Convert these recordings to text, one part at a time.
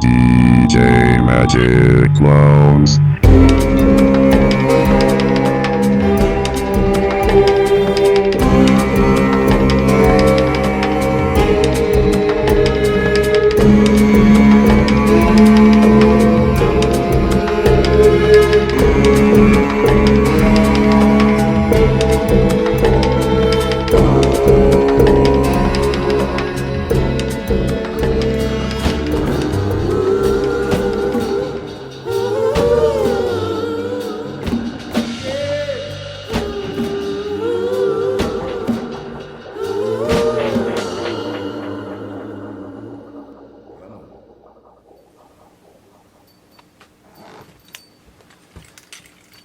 DJ Magic Clowns.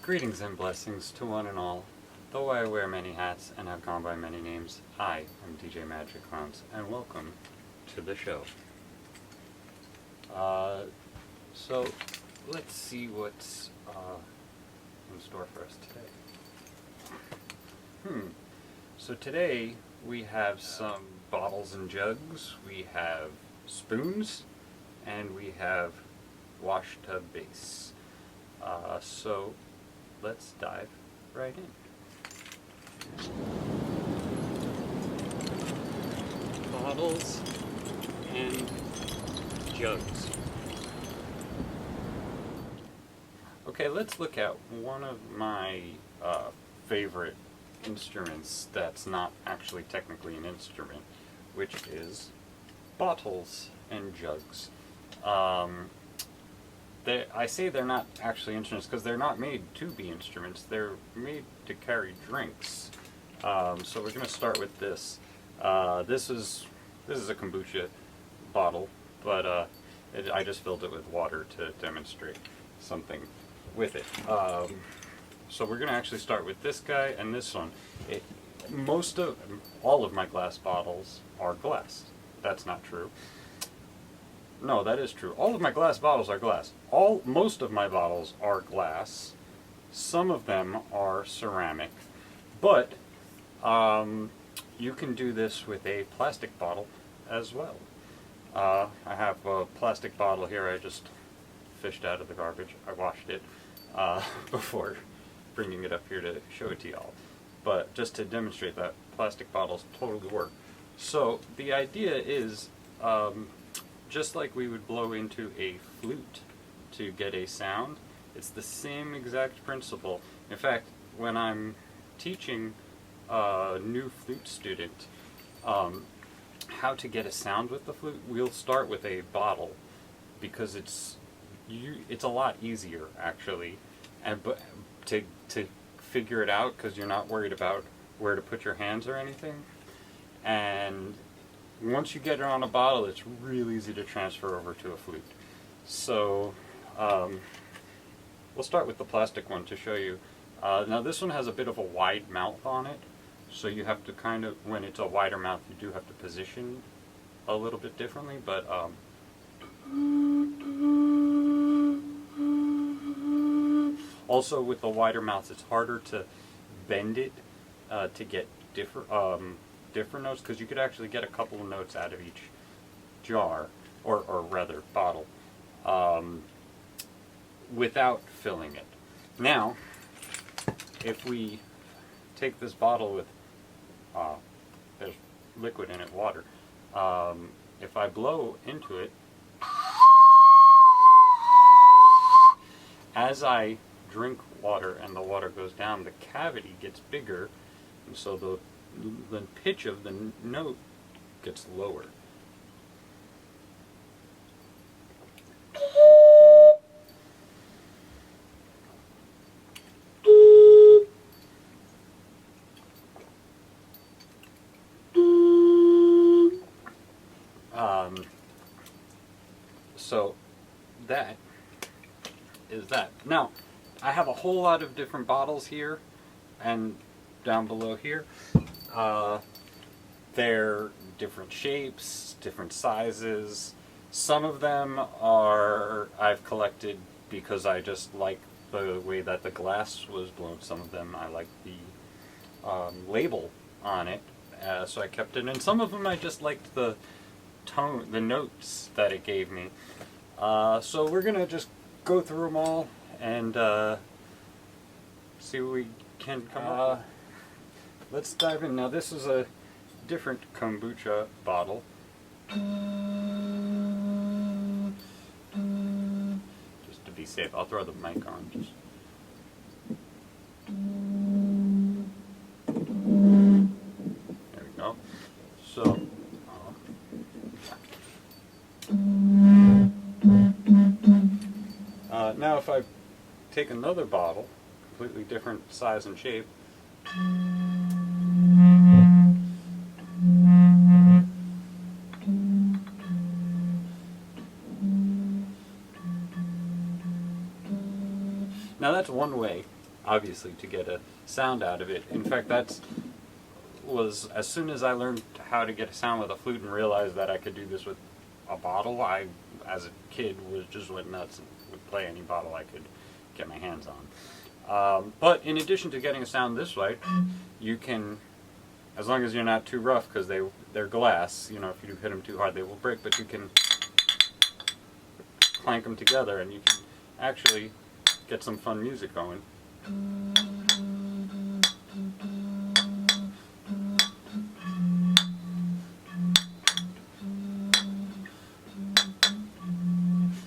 Greetings and blessings to one and all. Though I wear many hats and have gone by many names, I am DJMAGICCLOWNS, and welcome to the show. So let's see what's in store for us today. So today we have some bottles and jugs, we have spoons, and we have washtub base. So let's dive right in. Bottles and jugs. Okay, let's look at one of my favorite instruments that's not actually technically an instrument, which is bottles and jugs. I say they're not actually instruments because they're not made to be instruments. They're made to carry drinks. So we're going to start with this. This is a kombucha bottle, but I just filled it with water to demonstrate something with it. So we're going to actually start with this guy and this one. All of my glass bottles are glass. That's not true. No, that is true. All of my glass bottles are glass. Most of my bottles are glass. Some of them are ceramic. But you can do this with a plastic bottle as well. I have a plastic bottle here I just fished out of the garbage. I washed it before bringing it up here to show it to y'all. But just to demonstrate that plastic bottles totally work. So the idea is, just like we would blow into a flute to get a sound, it's the same exact principle. In fact, when I'm teaching a new flute student how to get a sound with the flute, we'll start with a bottle because it's a lot easier actually, but to figure it out because you're not worried about where to put your hands or anything. And once you get it on a bottle, it's really easy to transfer over to a flute. So we'll start with the plastic one to show you. Now this one has a bit of a wide mouth on it, so you have to kind of, when it's a wider mouth, you do have to position a little bit differently, but also with the wider mouth, it's harder to bend it to get different notes, because you could actually get a couple of notes out of each jar, or rather bottle, without filling it. Now, if we take this bottle with, there's liquid in it, water, if I blow into it, as I drink water and the water goes down, the cavity gets bigger, and so the pitch of the note gets lower. So that is that. Now, I have a whole lot of different bottles here and down below here. They're different shapes, different sizes. Some of them I've collected because I just like the way that the glass was blown. Some of them I like the label on it, so I kept it. And some of them I just liked the tone, the notes that it gave me. So we're gonna just go through them all and see what we can come up with. Let's dive in. Now this is a different kombucha bottle. Just to be safe, I'll throw the mic on. Just. There we go. So. Now if I take another bottle, completely different size and shape, now that's one way, obviously, to get a sound out of it. In fact, was as soon as I learned how to get a sound with a flute and realized that I could do this with a bottle, I, as a kid, just went nuts and would play any bottle I could get my hands on. But in addition to getting a sound this way, you can, as long as you're not too rough, because they're glass, you know, if you hit them too hard they will break, but you can clank them together and you can actually get some fun music going.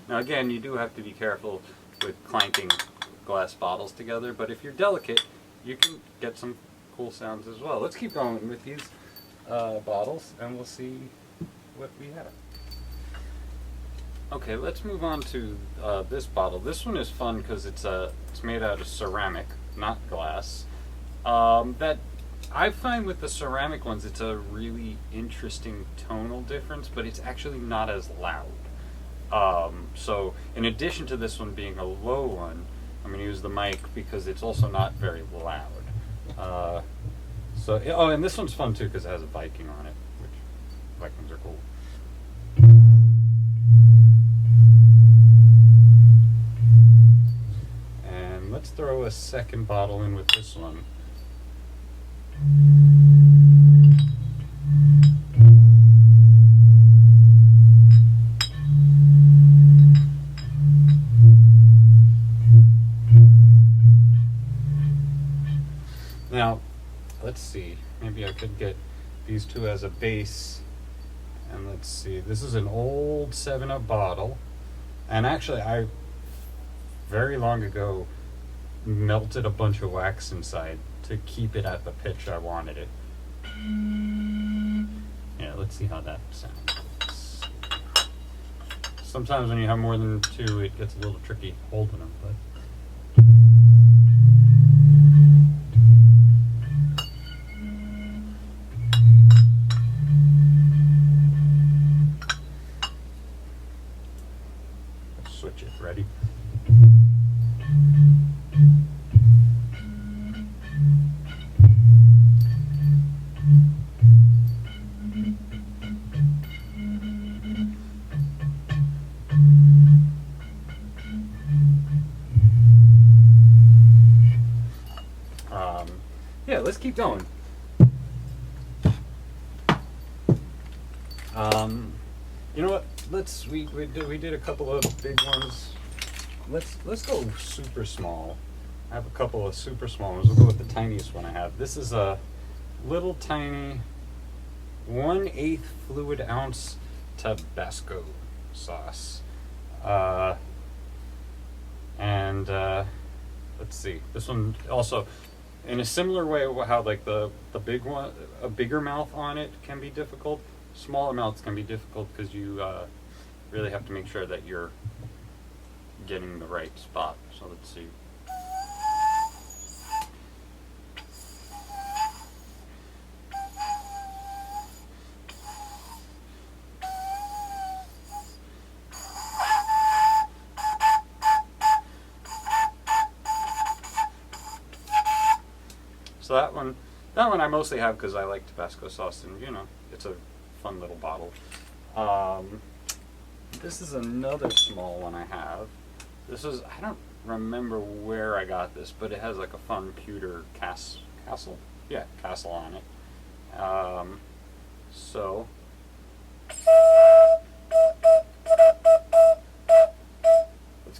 Now again, you do have to be careful with clanking glass bottles together, but if you're delicate, you can get some cool sounds as well. Let's keep going with these bottles and we'll see what we have. Okay, let's move on to this bottle. This one is fun because it's made out of ceramic, not glass. That I find with the ceramic ones, it's a really interesting tonal difference, but it's actually not as loud. So in addition to this one being a low one, I'm going to use the mic because it's also not very loud. Oh, and this one's fun too because it has a Viking on it, which Vikings are cool. And let's throw a second bottle in with this one. Now, let's see, maybe I could get these two as a base, and let's see, this is an old 7-Up bottle, and actually I, very long ago, melted a bunch of wax inside to keep it at the pitch I wanted it. Yeah, let's see how that sounds. Sometimes when you have more than two, it gets a little tricky holding them, but... Switch it. Ready? Yeah, let's keep going. You know what? We did a couple of big ones. Let's go super small. I have a couple of super small ones. We'll go with the tiniest one I have. This is a little tiny 1/8 fluid ounce Tabasco sauce. Let's see. This one also, in a similar way, how like the big one, a bigger mouth on it can be difficult. Smaller mouths can be difficult because you really have to make sure that you're getting the right spot. So let's see. So that one I mostly have because I like Tabasco sauce, and you know, it's a fun little bottle. This is another small one I have. This is, I don't remember where I got this, but it has like a fun pewter castle. Yeah, castle on it. So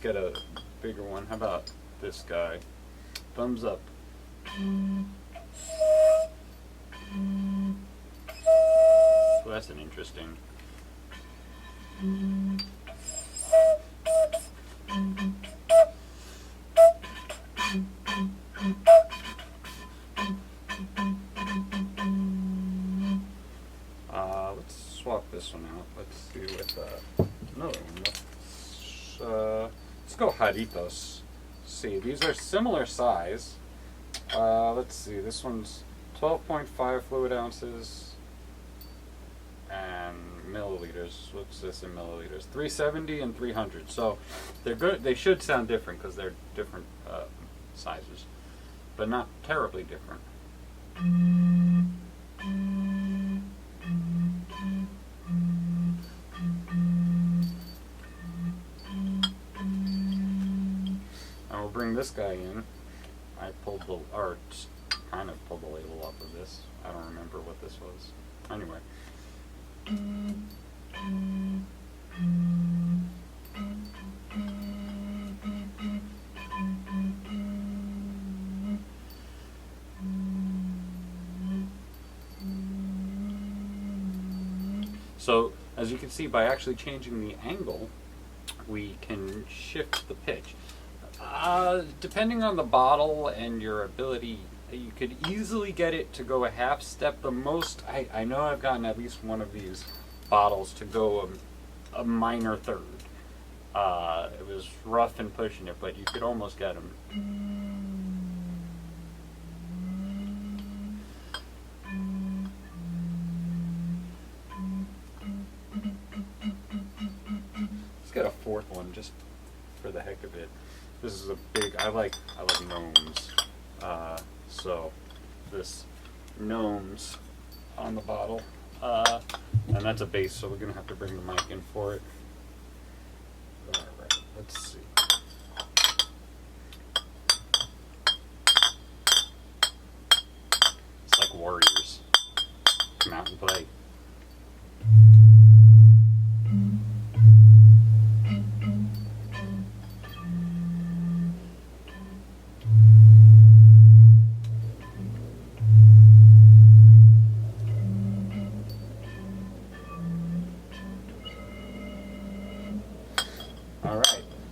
get a bigger one. How about this guy? Thumbs up. So that's an interesting. Let's swap this one out. Let's see with another one. Let's go Jaritos. See, these are similar size. Let's see, this one's 12.5 fluid ounces and milliliters. What's this in milliliters? 370 and 300. So they're good. They should sound different because they're different sizes, but not terribly different. Bring this guy in. I pulled the, or kind of pulled the label off of this. I don't remember what this was. Anyway. So, as you can see, by actually changing the angle, we can shift the pitch. Depending on the bottle and your ability, you could easily get it to go a half step. The most, I know I've gotten at least one of these bottles to go a minor third. It was rough in pushing it, but you could almost get them. Let's get a fourth one just for the heck of it. This is a big, I like gnomes. So this gnomes on the bottle. And that's a base, so we're gonna have to bring the mic in for it. Alright, let's see. It's like warriors. Come out and play.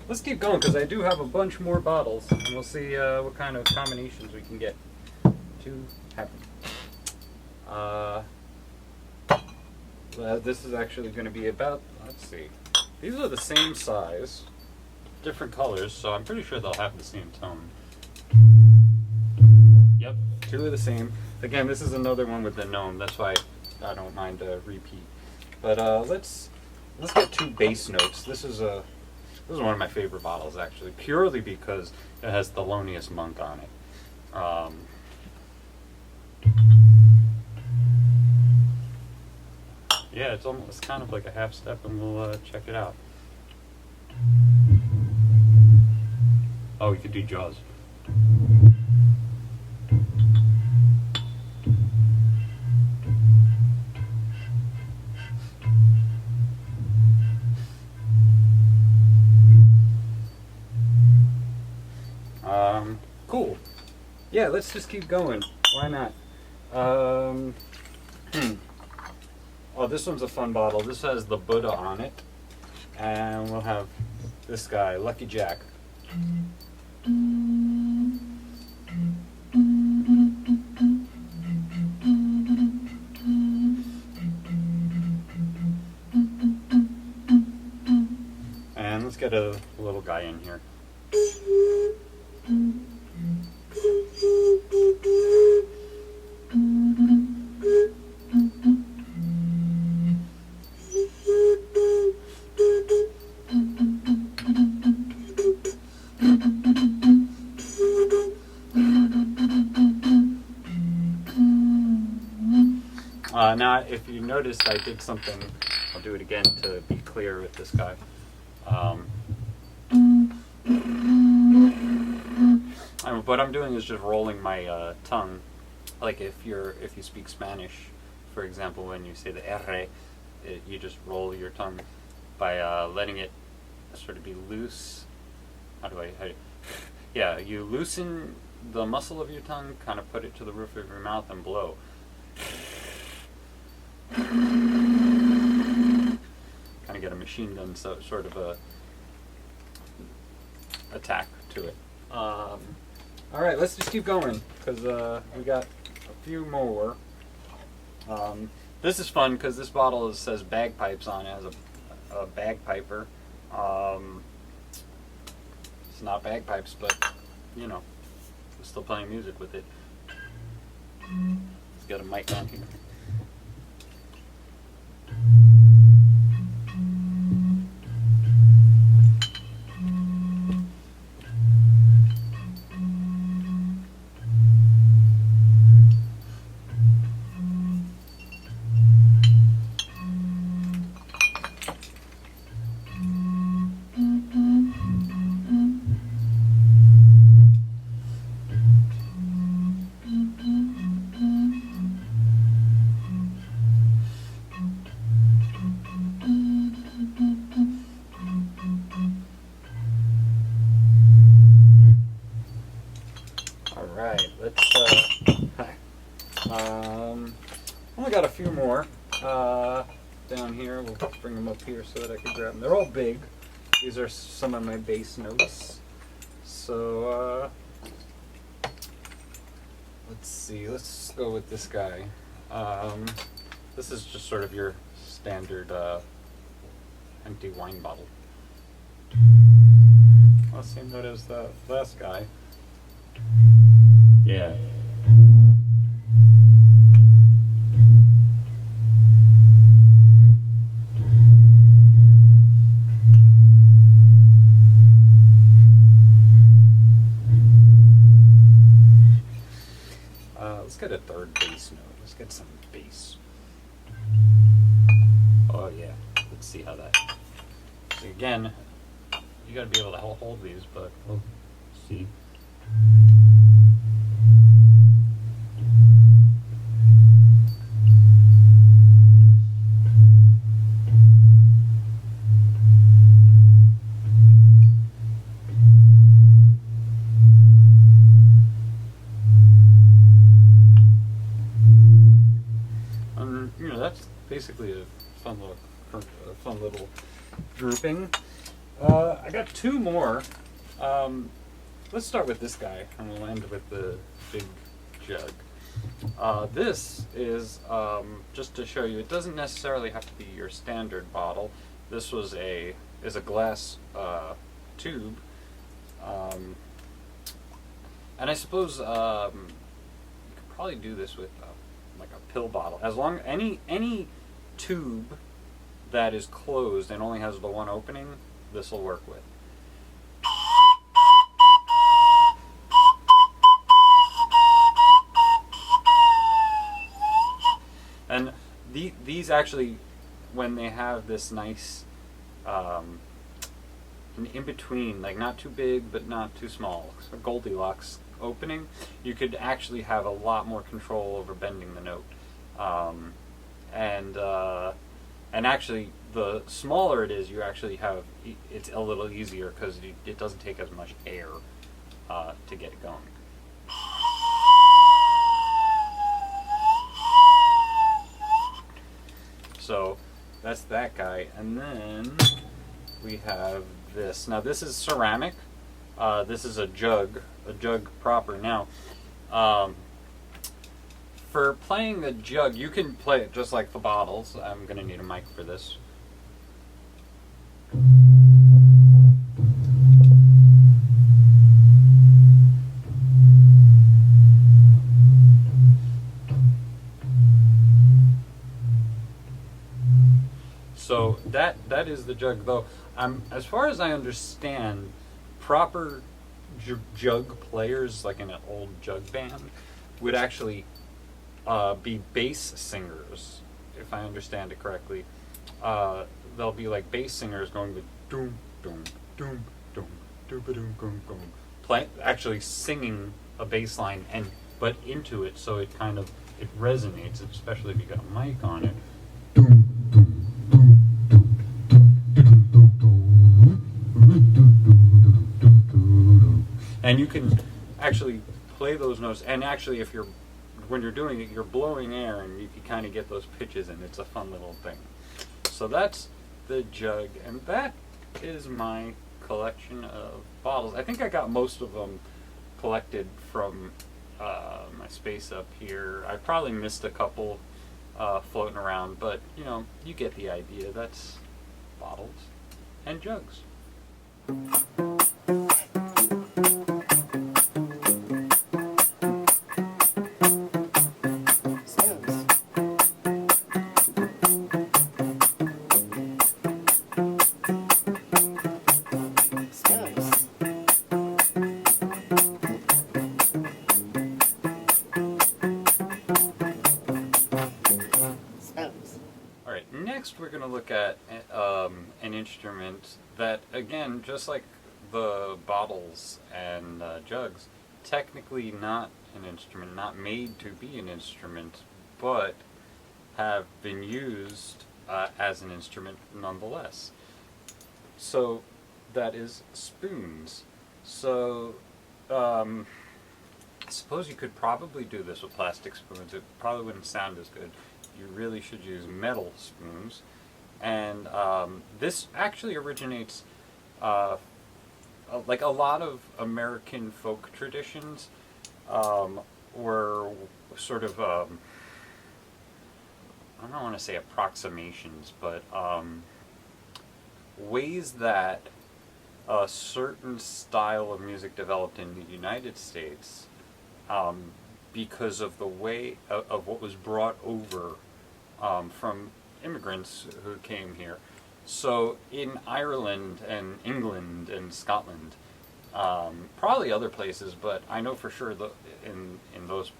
Let's keep going because I do have a bunch more bottles, and we'll see what kind of combinations we can get to happen. This is actually going to be about, let's see, these are the same size, different colors, so I'm pretty sure they'll have the same tone. Yep, two are the same. Again, this is another one with the gnome, that's why I don't mind a repeat. But let's get two bass notes. This is one of my favorite bottles, actually, purely because it has Thelonious Monk on it. Yeah, it's kind of like a half step, and we'll check it out. Oh, we could do Jaws. Cool. Yeah, let's just keep going. Why not? Oh, this one's a fun bottle. This has the Buddha on it. And we'll have this guy, Lucky Jack. And let's get a little guy in here. Now, if you noticed, I did something. I'll do it again to be clear with this guy. What I'm doing is just rolling my tongue, like if you speak Spanish, for example, when you say the R, you just roll your tongue by letting it sort of be loose Yeah, you loosen the muscle of your tongue, kind of put it to the roof of your mouth and blow. Kind of get a machine gun sort of a attack to it. All right, let's just keep going because we got a few more. This is fun because this bottle says bagpipes on it as a bagpiper. It's not bagpipes, but you know, we're still playing music with it. Let's get a mic on here. Only got a few more down here. We'll bring them up here so that I can grab them. They're all big. These are some of my bass notes. So let's see. Let's go with this guy. This is just sort of your standard empty wine bottle. Well, same note as the last guy. Yeah. Let's get a third bass note. Let's get some bass. Oh yeah, let's see how that. So again, you got to be able to hold these, but we'll see. You know, that's basically a fun little grouping. I got two more. Let's start with this guy, and we'll end with the big jug. This is just to show you. It doesn't necessarily have to be your standard bottle. This is a glass tube, and I suppose you could probably do this with like a pill bottle. As long any tube that is closed and only has the one opening, this will work with. And these actually, when they have this nice in between, like not too big but not too small, so Goldilocks opening, you could actually have a lot more control over bending the note. And actually, the smaller it is, you actually have, it's a little easier because it doesn't take as much air to get it going. So that's that guy, and then we have this. Now this is ceramic. This is a jug proper. Now, for playing the jug, you can play it just like the bottles. I'm gonna need a mic for this. So that is the jug, though. As far as I understand, proper jug players, like in an old jug band, would actually be bass singers, if I understand it correctly. They'll be like bass singers going with doom doom doom doom doom doom doom doom, actually singing a bass line but into it, so it resonates, especially if you got a mic on it. And you can actually play those notes, and actually when you're doing it, you're blowing air, and you can kind of get those pitches, and it's a fun little thing. So that's the jug, and that is my collection of bottles. I think I got most of them collected from my space up here. I probably missed a couple floating around, but you get the idea. That's bottles and jugs. Next, we're going to look at an instrument that, again, just like the bottles and jugs, technically not an instrument, not made to be an instrument, but have been used as an instrument nonetheless. So that is spoons. So I suppose you could probably do this with plastic spoons. It probably wouldn't sound as good. You really should use metal spoons. And this actually originates, like a lot of American folk traditions were sort of, I don't want to say approximations, but ways that a certain style of music developed in the United States because of the way of what was brought over from immigrants who came here. So in Ireland and England and Scotland, probably other places, but I know for sure in those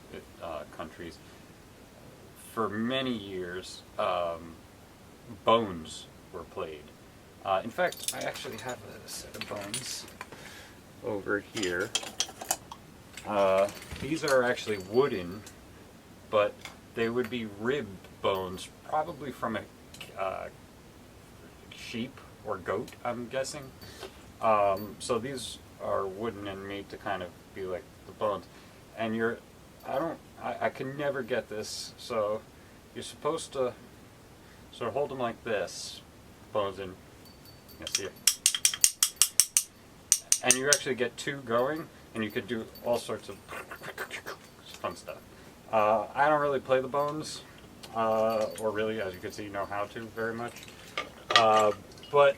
countries, for many years, bones were played. In fact, I actually have a set of bones over here. These are actually wooden, but they would be ribbed bones, probably from a sheep or goat, I'm guessing. So these are wooden and made to kind of be like the bones. And I can never get this, so you're supposed to sort of hold them like this, bones in, you see it. And you actually get two going, and you could do all sorts of fun stuff. I don't really play the bones, or really, as you can see, know how to very much. But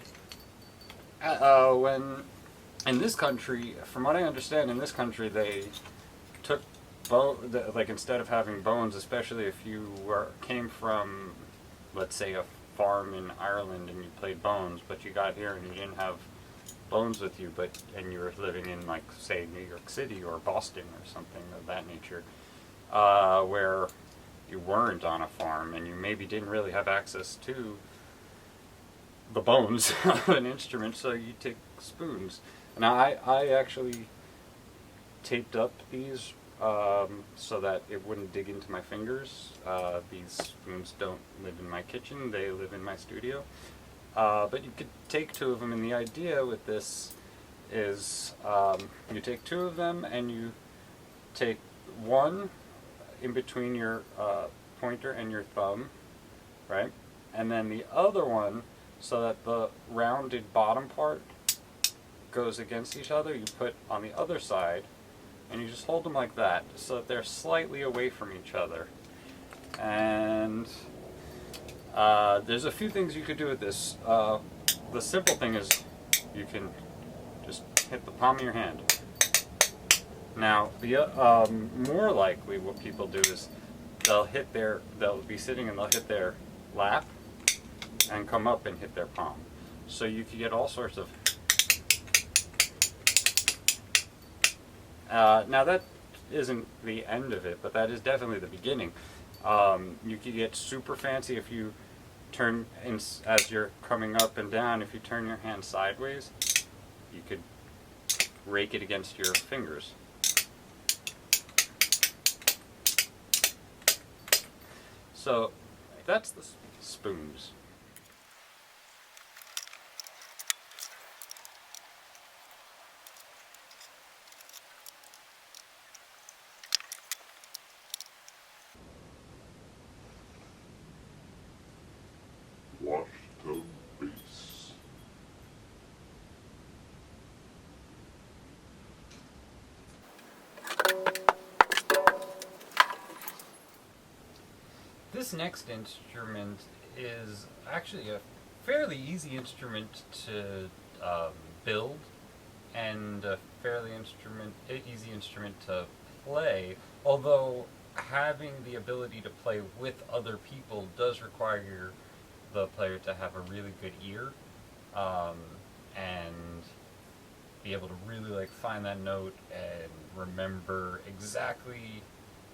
when in this country, from what I understand, in this country they took like instead of having bones, especially if you came from, let's say, a farm in Ireland and you played bones, but you got here and you didn't have bones with you, and you were living in, like, say, New York City or Boston or something of that nature, where you weren't on a farm and you maybe didn't really have access to the bones of an instrument, so you take spoons. Now I actually taped up these so that it wouldn't dig into my fingers. These spoons don't live in my kitchen, they live in my studio. But you could take two of them, and the idea with this is you take two of them and you take one in between your pointer and your thumb, right? And then the other one, so that the rounded bottom part goes against each other, you put on the other side, and you just hold them like that, so that they're slightly away from each other. And there's a few things you could do with this. The simple thing is you can just hit the palm of your hand. Now, the more likely what people do is they'll be sitting and they'll hit their lap and come up and hit their palm. So you can get all sorts of... now that isn't the end of it, but that is definitely the beginning. You could get super fancy if you turn, as you're coming up and down, if you turn your hand sideways, you could rake it against your fingers. So that's the spoons. This next instrument is actually a fairly easy instrument to build, and a fairly easy instrument to play, although having the ability to play with other people does require the player to have a really good ear, and be able to really like find that note and remember exactly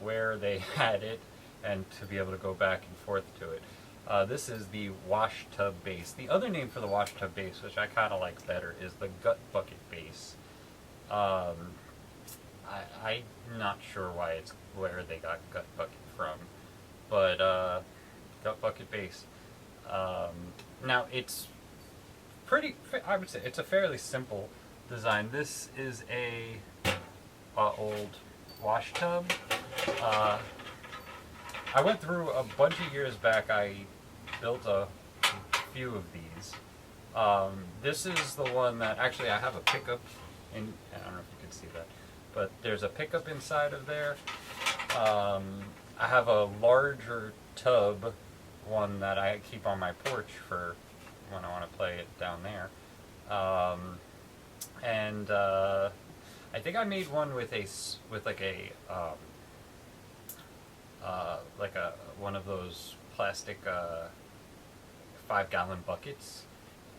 where they had it, and to be able to go back and forth to it. This is the Washtub bass. The other name for the Washtub bass, which I kind of like better, is the Gut Bucket bass. I'm not sure where they got Gut Bucket from, but Gut Bucket bass. Now it's I would say it's a fairly simple design. This is a old washtub. I went through a bunch of years back. I built a few of these. This is the one that actually I have a pickup in. I don't know if you can see that, but there's a pickup inside of there. I have a larger tub, one that I keep on my porch for when I want to play it down there. And I think I made one with one of those plastic 5-gallon buckets.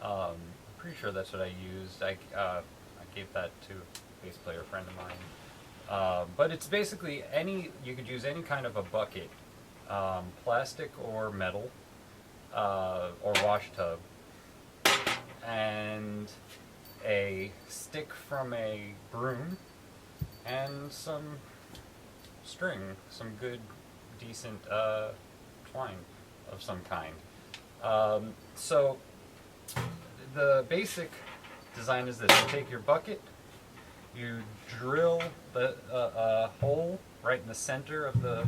I'm pretty sure that's what I used. I gave that to a bass player friend of mine. But it's basically you could use any kind of a bucket, plastic or metal, or wash tub, and a stick from a broom, and some string, some good, decent twine of some kind. So the basic design is this: you take your bucket, you drill the hole right in the center of the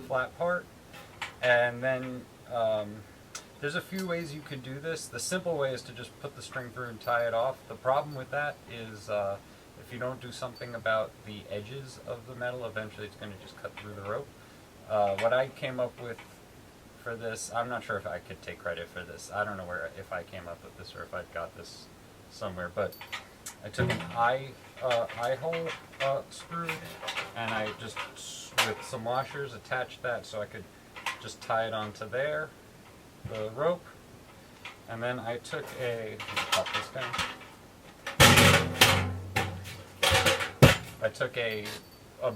flat part, and then there's a few ways you could do this. The simple way is to just put the string through and tie it off. The problem with that is if you don't do something about the edges of the metal, eventually it's going to just cut through the rope. What I came up with for this, I'm not sure if I could take credit for this. I don't know if I came up with this or if I got this somewhere, but I took an eye hole screw, and I just, with some washers, attached that so I could just tie it onto there, the rope, and then I took pop this down. I took a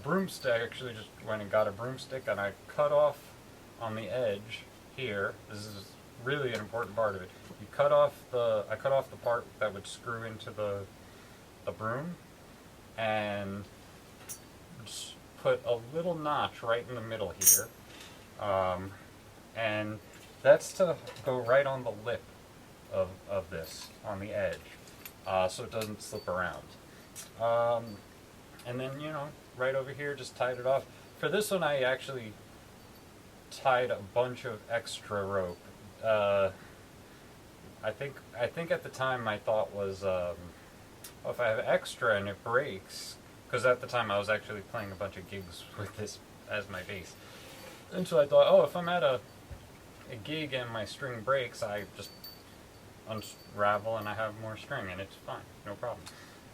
broomstick. I actually just went and got a broomstick, and I cut off on the edge here. This is really an important part of it. I cut off the part that would screw into the broom, and just put a little notch right in the middle here, and that's to go right on the lip of this, on the edge, so it doesn't slip around. And then, right over here, just tied it off. For this one, I actually tied a bunch of extra rope. I think at the time my thought was, if I have extra and it breaks, because at the time I was actually playing a bunch of gigs with this as my bass. And so I thought, if I'm at a gig and my string breaks, I just unravel and I have more string and it's fine, no problem.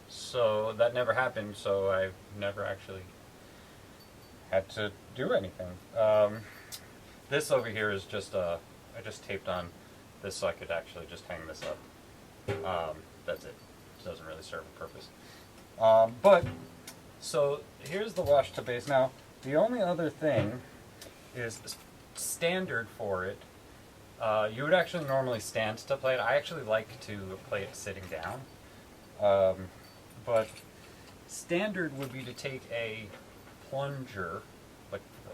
So that never happened, so I've never actually had to do anything. This over here is just, I just taped on this so I could actually just hang this up. That's it. It doesn't really serve a purpose. But, so here's the washtub bass. Now, the only other thing is standard for it. You would actually normally stand to play it. I actually like to play it sitting down. But standard would be to take a plunger,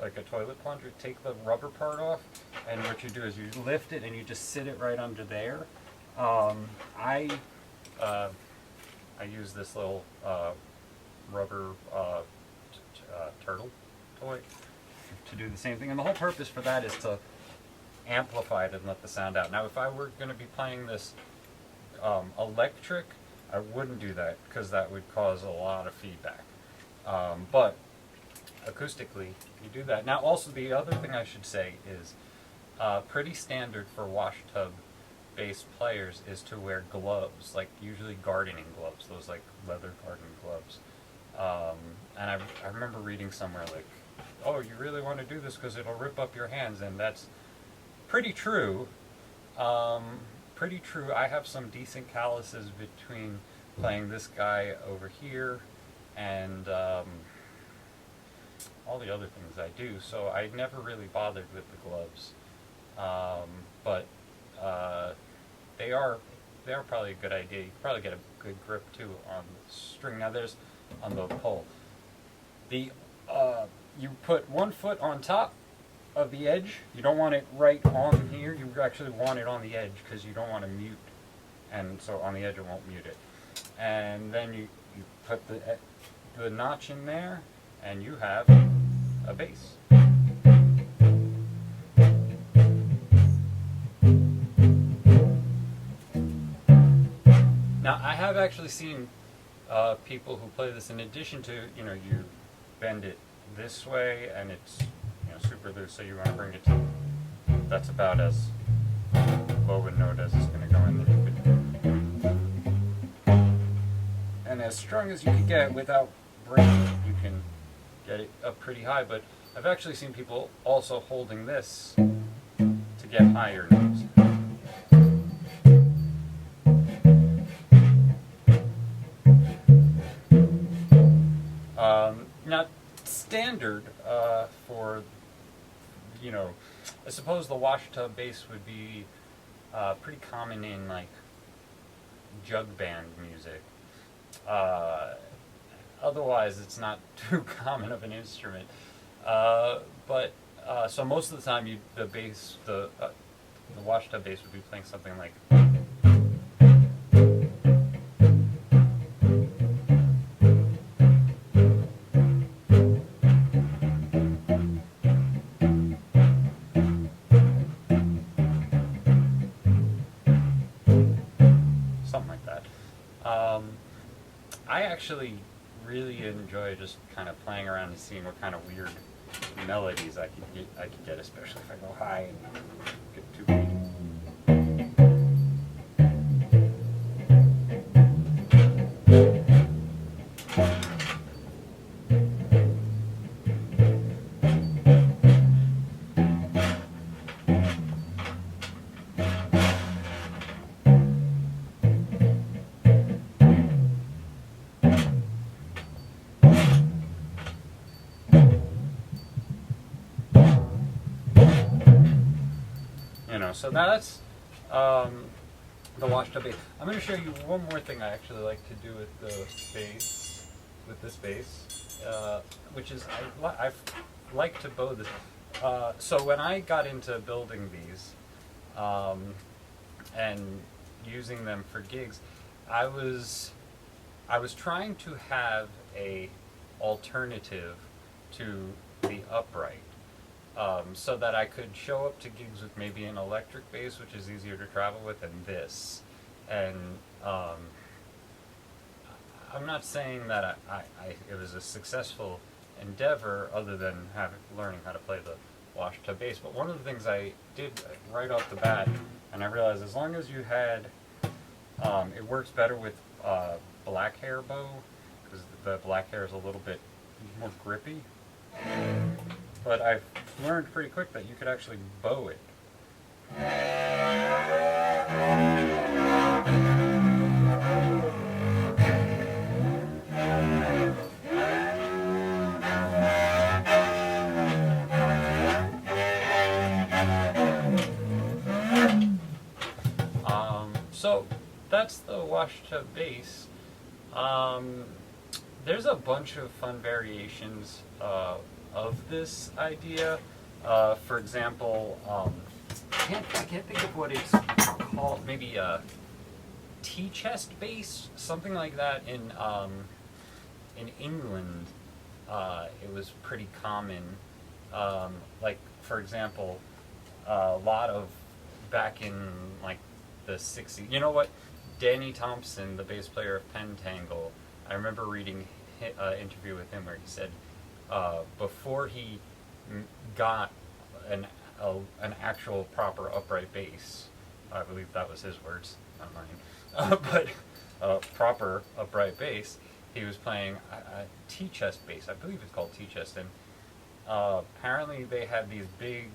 like a toilet plunger, take the rubber part off, and what you do is you lift it and you just sit it right under there. I use this little rubber turtle toy to do the same thing, and the whole purpose for that is to amplify it and let the sound out. Now, if I were going to be playing this electric, I wouldn't do that because that would cause a lot of feedback. But acoustically, you do that. Now, also the other thing I should say is pretty standard for washtub bass players is to wear gloves, like usually gardening gloves, those like leather garden gloves. And I remember reading somewhere like, oh, you really want to do this because it'll rip up your hands, and that's pretty true. Pretty true. I have some decent calluses between playing this guy over here and all the other things I do, so I never really bothered with the gloves. But they are probably a good idea. You can probably get a good grip too on the string. Now there's on the pole. The you put one foot on top of the edge. You don't want it right on here. You actually want it on the edge because you don't want to mute, and so on the edge it won't mute it. And then you put the notch in there, and you have a bass. Now I have actually seen people who play this in addition to, you bend it this way and it's super loose, so you want to bring it to, that's about as low a note as it's going to go in there. And as strong as you can get without breaking it, you can get it up pretty high, but I've actually seen people also holding this to get higher notes. Not standard for, I suppose the washtub bass would be pretty common in like jug band music. Otherwise, it's not too common of an instrument. But so most of the time, the washtub bass would be playing something like. I actually really enjoy just kind of playing around and seeing what kind of weird melodies I could get, especially if I go high and get too big. So that's the washtub bass. I'm going to show you one more thing I actually like to do with the bass, with this bass, which is I like to bow this. So when I got into building these and using them for gigs, I was trying to have a alternative to the upright. So that I could show up to gigs with maybe an electric bass, which is easier to travel with, than this. And I'm not saying that it was a successful endeavor other than learning how to play the washtub bass. But one of the things I did right off the bat, and I realized as long as you had, it works better with black hair bow, because the black hair is a little bit more grippy. But I've learned pretty quick that you could actually bow it. So that's the washtub bass. There's a bunch of fun variations of this idea. For example, I can't think of what it's called. Maybe a tea-chest bass, something like that. In England, it was pretty common. Like, for example, a lot of back in like the 60s. You know what? Danny Thompson, the bass player of Pentangle, I remember reading an interview with him where he said before he got an actual proper upright bass. I believe that was his words, not mine. But proper upright bass. He was playing a T-chest bass. I believe it's called T-chest, and apparently they had these big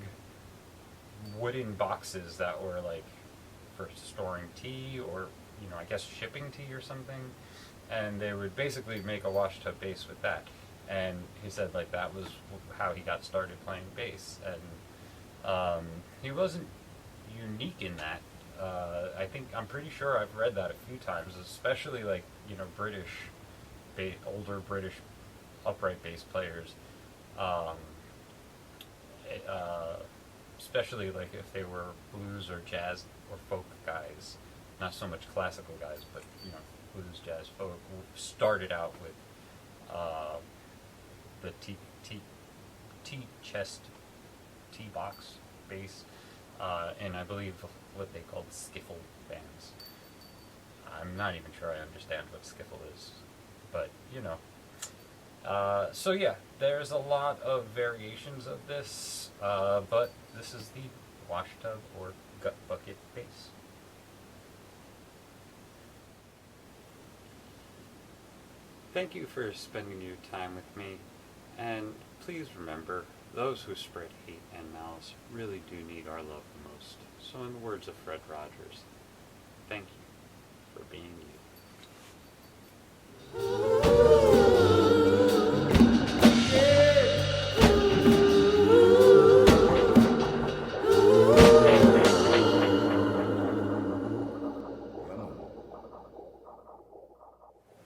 wooden boxes that were like for storing tea, or I guess shipping tea or something, and they would basically make a washtub bass with that. And he said like that was how he got started playing bass, and he wasn't unique in that. I'm pretty sure I've read that a few times, especially like British, older British upright bass players, um, especially like if they were blues or jazz or folk guys, not so much classical guys, but blues, jazz, folk, started out with the T chest, T box bass, and I believe what they called skiffle bands. I'm not even sure I understand what skiffle is, but so yeah, there's a lot of variations of this, but this is the washtub or gut bucket bass. Thank you for spending your time with me, and please remember, those who spread hate and malice really do need our love the most. So in the words of Fred Rogers,